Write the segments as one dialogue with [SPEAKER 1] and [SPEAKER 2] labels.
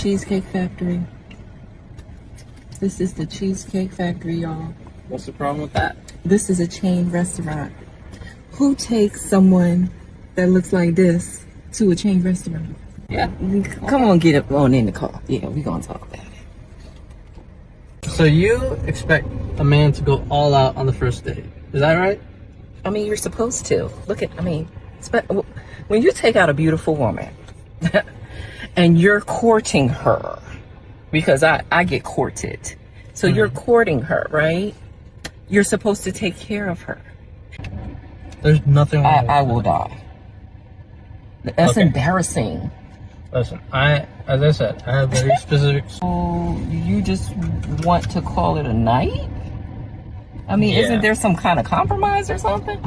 [SPEAKER 1] Cheesecake Factory. This is the Cheesecake Factory, y'all.
[SPEAKER 2] What's the problem with that?
[SPEAKER 1] This is a chain restaurant. Who takes someone that looks like this to a chain restaurant?
[SPEAKER 2] Yeah.
[SPEAKER 1] Come on, get up on in the car. Yeah, we're going to talk about it.
[SPEAKER 2] So you expect a man to go all out on the first date. Is that right?
[SPEAKER 1] I mean, you're supposed to. When you take out a beautiful woman and you're courting her, because I get courted. So you're courting her, right? You're supposed to take care of her.
[SPEAKER 2] There's nothing wrong with
[SPEAKER 1] I
[SPEAKER 2] that.
[SPEAKER 1] will die. That's embarrassing.
[SPEAKER 2] Listen, as I said, I have very specific...
[SPEAKER 1] So you just want to call it a night? I mean, Isn't there some kind of compromise or something?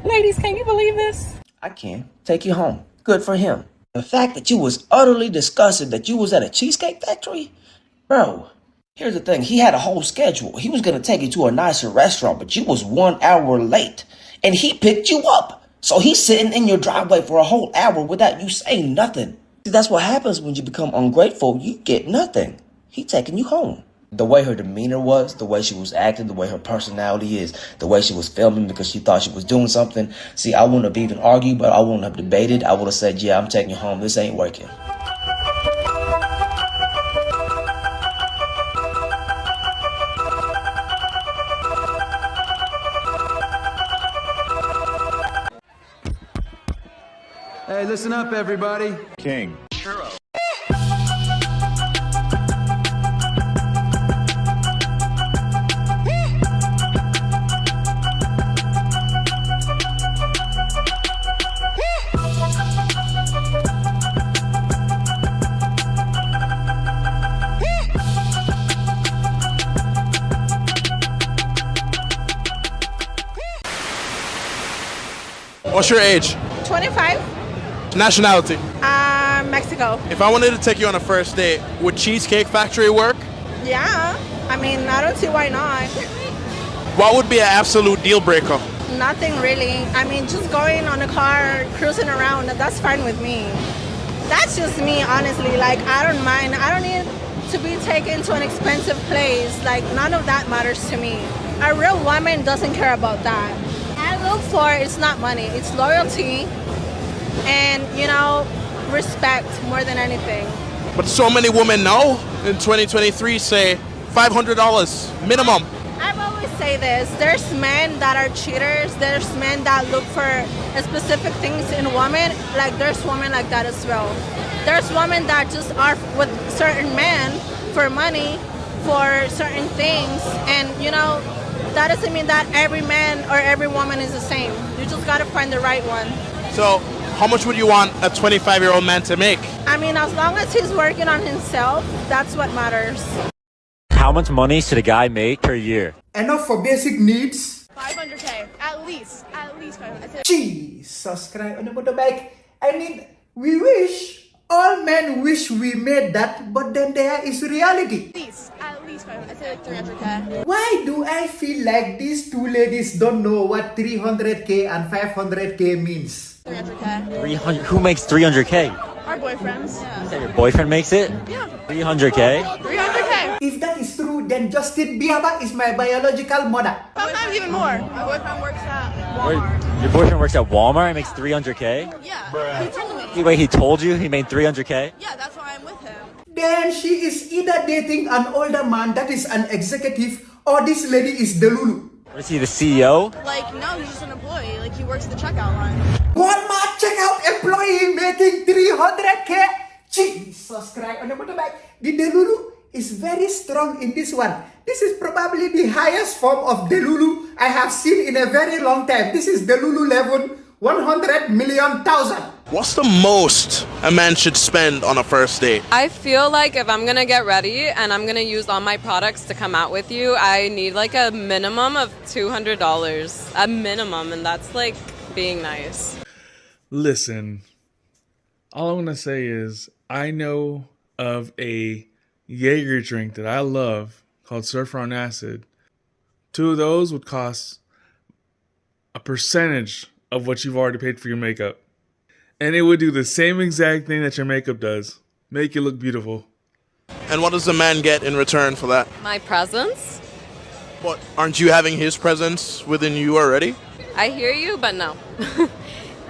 [SPEAKER 1] Ladies, can you believe this?
[SPEAKER 3] I can. Take you home. Good for him. The fact that you was utterly disgusted that you was at a Cheesecake Factory? Bro, here's the thing. He had a whole schedule. He was going to take you to a nicer restaurant, but you was 1 hour late. And he picked you up. So he's sitting in your driveway for a whole hour without you saying nothing. See, that's what happens when you become ungrateful. You get nothing. He taking you home. The way her demeanor was, the way she was acting, the way her personality is, the way she was filming because she thought she was doing something. See, I wouldn't have even argued, but I wouldn't have debated. I would have said, yeah, I'm taking you home. This ain't working.
[SPEAKER 4] Hey, listen up, everybody.
[SPEAKER 5] King.
[SPEAKER 4] Churro.
[SPEAKER 6] What's your age?
[SPEAKER 7] 25.
[SPEAKER 6] Nationality?
[SPEAKER 7] Mexico.
[SPEAKER 6] If I wanted to take you on a first date, would Cheesecake Factory work?
[SPEAKER 7] Yeah. I mean, I don't see why not.
[SPEAKER 6] What would be an absolute deal breaker?
[SPEAKER 7] Nothing really. I mean, just going on a car, cruising around, that's fine with me. That's just me, honestly. Like, I don't mind. I don't need to be taken to an expensive place. Like, none of that matters to me. A real woman doesn't care about that. I look for, it's not money, it's loyalty and, respect more than anything.
[SPEAKER 6] But so many women now in 2023 say $500 minimum.
[SPEAKER 7] I've always say this, there's men that are cheaters, there's men that look for specific things in women, like there's women like that as well. There's women that just are with certain men for money, for certain things, and that doesn't mean that every man or every woman is the same. You just gotta find the right one.
[SPEAKER 6] So how much would you want a 25-year-old man to make?
[SPEAKER 7] I mean, as long as he's working on himself, that's what matters.
[SPEAKER 8] How much money should a guy make per year?
[SPEAKER 9] Enough for basic needs.
[SPEAKER 10] 500K, at least 500.
[SPEAKER 9] Jesus Christ, on the motorbike. I mean, we wish, all men wish we made that, but then there is reality.
[SPEAKER 10] At least 500. I say like 300K.
[SPEAKER 9] Why do I feel like these two ladies don't know what 300K and 500K means?
[SPEAKER 10] 300K.
[SPEAKER 8] 300? Who makes 300K?
[SPEAKER 10] Our boyfriends.
[SPEAKER 8] You say your boyfriend makes it?
[SPEAKER 10] Yeah.
[SPEAKER 8] 300K?
[SPEAKER 10] 300K.
[SPEAKER 9] If that is true, then Justin Bieber is my biological mother.
[SPEAKER 10] Sometimes even more. My boyfriend works at Walmart.
[SPEAKER 8] Your boyfriend works at Walmart and makes 300K?
[SPEAKER 10] Yeah. He told me.
[SPEAKER 8] Wait, he told you he made 300K?
[SPEAKER 10] Yeah, that's why I'm with him.
[SPEAKER 9] Then she is either dating an older man that is an executive, or this lady is Delulu.
[SPEAKER 8] Is he the CEO?
[SPEAKER 10] Like, no, he's just an employee. Like, he works the checkout line.
[SPEAKER 9] Walmart checkout employee making 300K? Jesus Christ, on the motorbike. The Delulu is very strong in this one. This is probably the highest form of Delulu I have seen in a very long time. This is Delulu level 100 million thousand.
[SPEAKER 6] What's the most a man should spend on a first date?
[SPEAKER 11] I feel like if I'm gonna get ready and I'm gonna use all my products to come out with you, I need like a minimum of $200. A minimum, and that's like being nice.
[SPEAKER 12] Listen, all I want to say is I know of a Jaeger drink that I love called Surfer on Acid. 2 of those would cost a percentage of what you've already paid for your makeup. And it would do the same exact thing that your makeup does. Make you look beautiful.
[SPEAKER 6] And what does the man get in return for that?
[SPEAKER 11] My presents?
[SPEAKER 6] But aren't you having his presence within you already?
[SPEAKER 11] I hear you, but no.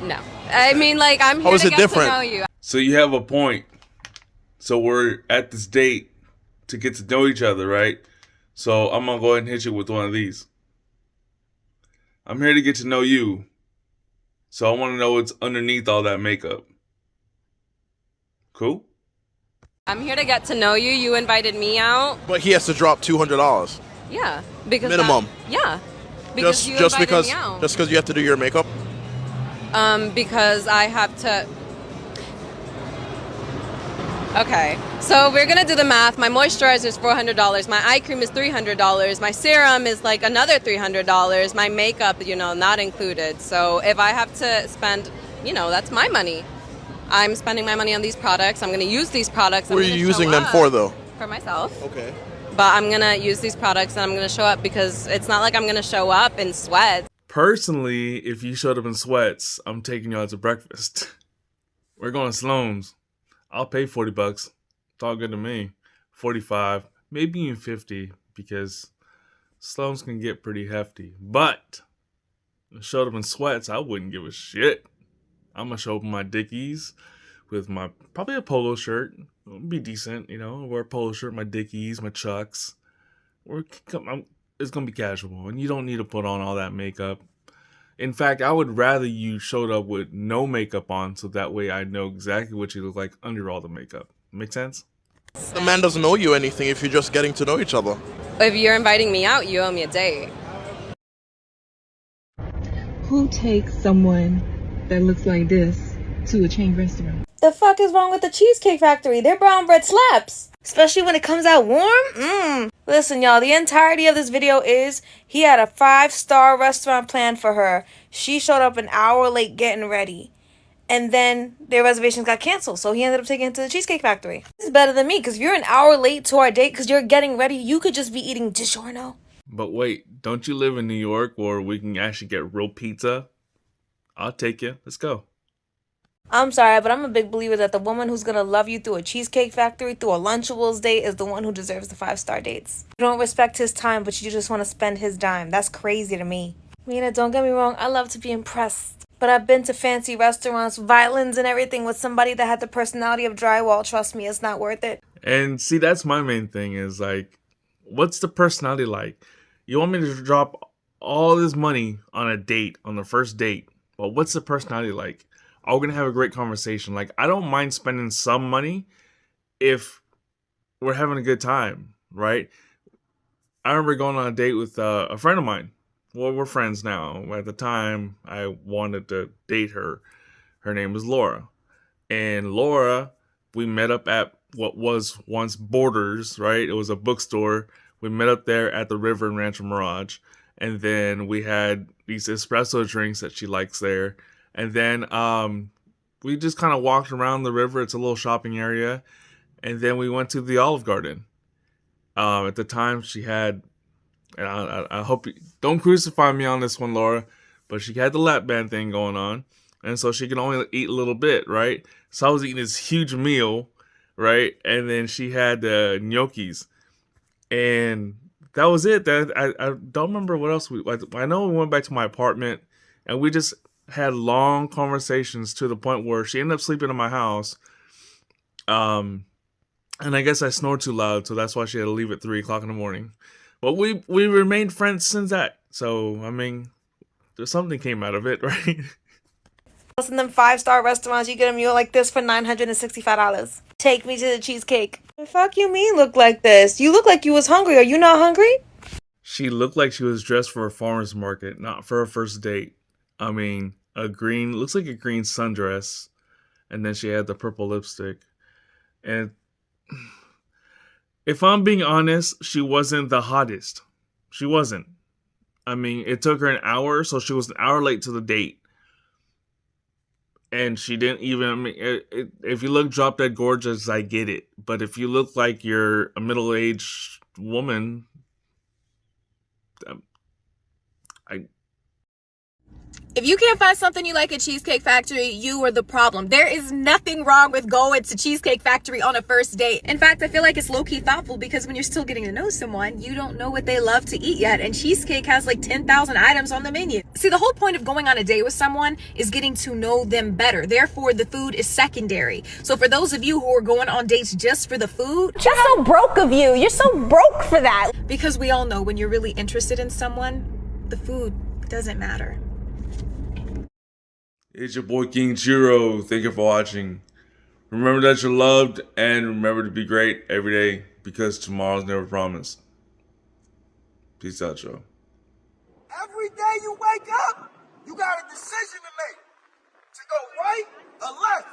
[SPEAKER 11] No. I mean, like, I'm here
[SPEAKER 6] How is
[SPEAKER 11] to
[SPEAKER 6] it
[SPEAKER 11] get
[SPEAKER 6] different?
[SPEAKER 11] to know you.
[SPEAKER 12] So you have a point. So we're at this date to get to know each other, right? So I'm going to go ahead and hit you with one of these. I'm here to get to know you. So I want to know what's underneath all that makeup. Cool?
[SPEAKER 11] I'm here to get to know you. You invited me out.
[SPEAKER 6] But he has to drop $200
[SPEAKER 11] Yeah. Because
[SPEAKER 6] minimum.
[SPEAKER 11] yeah. Because you
[SPEAKER 6] Just
[SPEAKER 11] invited
[SPEAKER 6] because
[SPEAKER 11] me out.
[SPEAKER 6] just because you have to do your makeup.
[SPEAKER 11] Because I have to. Okay, so we're gonna do the math. My moisturizer is $400. My eye cream is $300. My serum is like another $300. My makeup, not included. So if I have to spend, that's my money. I'm spending my money on these products. I'm gonna use these products.
[SPEAKER 6] Who are you using them for, though?
[SPEAKER 11] For myself.
[SPEAKER 6] Okay.
[SPEAKER 11] But I'm gonna use these products and I'm gonna show up because it's not like I'm gonna show up in sweats.
[SPEAKER 12] Personally, if you showed up in sweats, I'm taking you out to breakfast. We're going to Sloan's. I'll pay $40. It's all good to me. 45, maybe even 50, because Sloan's can get pretty hefty. But if I showed up in sweats, I wouldn't give a shit. I'm gonna show up in my Dickies with my probably a polo shirt. It'll be decent, wear a polo shirt, my Dickies, my Chucks. It's gonna be casual, and you don't need to put on all that makeup. In fact, I would rather you showed up with no makeup on, so that way I know exactly what you look like under all the makeup. Make sense?
[SPEAKER 6] The man doesn't owe you anything if you're just getting to know each other.
[SPEAKER 11] If you're inviting me out, you owe me a date.
[SPEAKER 1] Who takes someone that looks like this to a chain restaurant?
[SPEAKER 5] The fuck is wrong with the Cheesecake Factory? Their brown bread slaps. Especially when it comes out warm. Listen, y'all, the entirety of this video is he had a 5-star restaurant planned for her. She showed up an hour late getting ready. And then their reservations got canceled. So he ended up taking her to the Cheesecake Factory. This is better than me, because if you're an hour late to our date because you're getting ready, you could just be eating DiGiorno.
[SPEAKER 12] But wait, don't you live in New York where we can actually get real pizza? I'll take you. Let's go.
[SPEAKER 5] I'm sorry, but I'm a big believer that the woman who's going to love you through a Cheesecake Factory, through a Lunchables date, is the one who deserves the 5-star dates. You don't respect his time, but you just want to spend his dime. That's crazy to me. Mina, don't get me wrong, I love to be impressed. But I've been to fancy restaurants, violins and everything with somebody that had the personality of drywall. Trust me, it's not worth it.
[SPEAKER 12] And see, that's my main thing is like, what's the personality like? You want me to drop all this money on a date, on the first date, but what's the personality like? Are we going to have a great conversation? Like, I don't mind spending some money if we're having a good time, right? I remember going on a date with a friend of mine. Well, we're friends now. At the time, I wanted to date her. Her name was Laura. And Laura, we met up at what was once Borders, right? It was a bookstore. We met up there at the River in Rancho Mirage. And then we had these espresso drinks that she likes there. And then we just kind of walked around the river. It's a little shopping area. And then we went to the Olive Garden. At the time, she had, and I hope you don't crucify me on this one, Laura, but she had the lap band thing going on. And so she could only eat a little bit, right? So I was eating this huge meal, right? And then she had the gnocchis. And that was it. I don't remember what else I know we went back to my apartment and we just had long conversations to the point where she ended up sleeping in my house. And I guess I snored too loud, so that's why she had to leave at 3 o'clock in the morning. But we remained friends since that. So, I mean, there's something came out of it, right?
[SPEAKER 5] Plus in them 5-star restaurants, you get a meal like this for $965. Take me to the cheesecake. The fuck you mean look like this? You look like you was hungry. Are you not hungry?
[SPEAKER 12] She looked like she was dressed for a farmer's market, not for a first date. I mean, looks like a green sundress. And then she had the purple lipstick. And if I'm being honest, she wasn't the hottest. She wasn't. I mean, it took her an hour, so she was an hour late to the date. And she didn't even, I mean, if you look drop dead gorgeous, I get it. But if you look like you're a middle-aged woman,
[SPEAKER 10] If you can't find something you like at Cheesecake Factory, you are the problem. There is nothing wrong with going to Cheesecake Factory on a first date. In fact, I feel like it's low-key thoughtful because when you're still getting to know someone, you don't know what they love to eat yet. And Cheesecake has like 10,000 items on the menu. See, the whole point of going on a date with someone is getting to know them better. Therefore, the food is secondary. So for those of you who are going on dates just for the food,
[SPEAKER 5] That's so broke of you. You're so broke for that.
[SPEAKER 10] because we all know when you're really interested in someone, the food doesn't matter.
[SPEAKER 12] It's your boy King Churro. Thank you for watching. Remember that you're loved and remember to be great every day because tomorrow's never promised. Peace out, y'all.
[SPEAKER 13] Every day you wake up, you got a decision to make. To go right or left,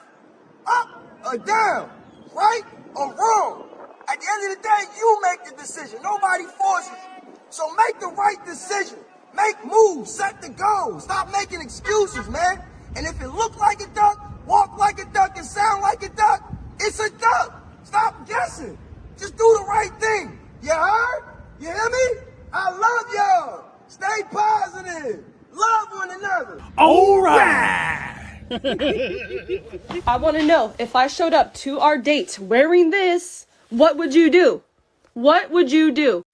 [SPEAKER 13] up or down, right or wrong. At the end of the day, you make the decision. Nobody forces you. So make the right decision. Make moves, set the goal. Stop making excuses, man. And if it look like a duck, walk like a duck, and sound like a duck, it's a duck. Stop guessing. Just do the right thing. You heard? You hear me? I love y'all. Stay positive. Love one another.
[SPEAKER 14] All right.
[SPEAKER 15] I want to know, if I showed up to our date wearing this, what would you do? What would you do?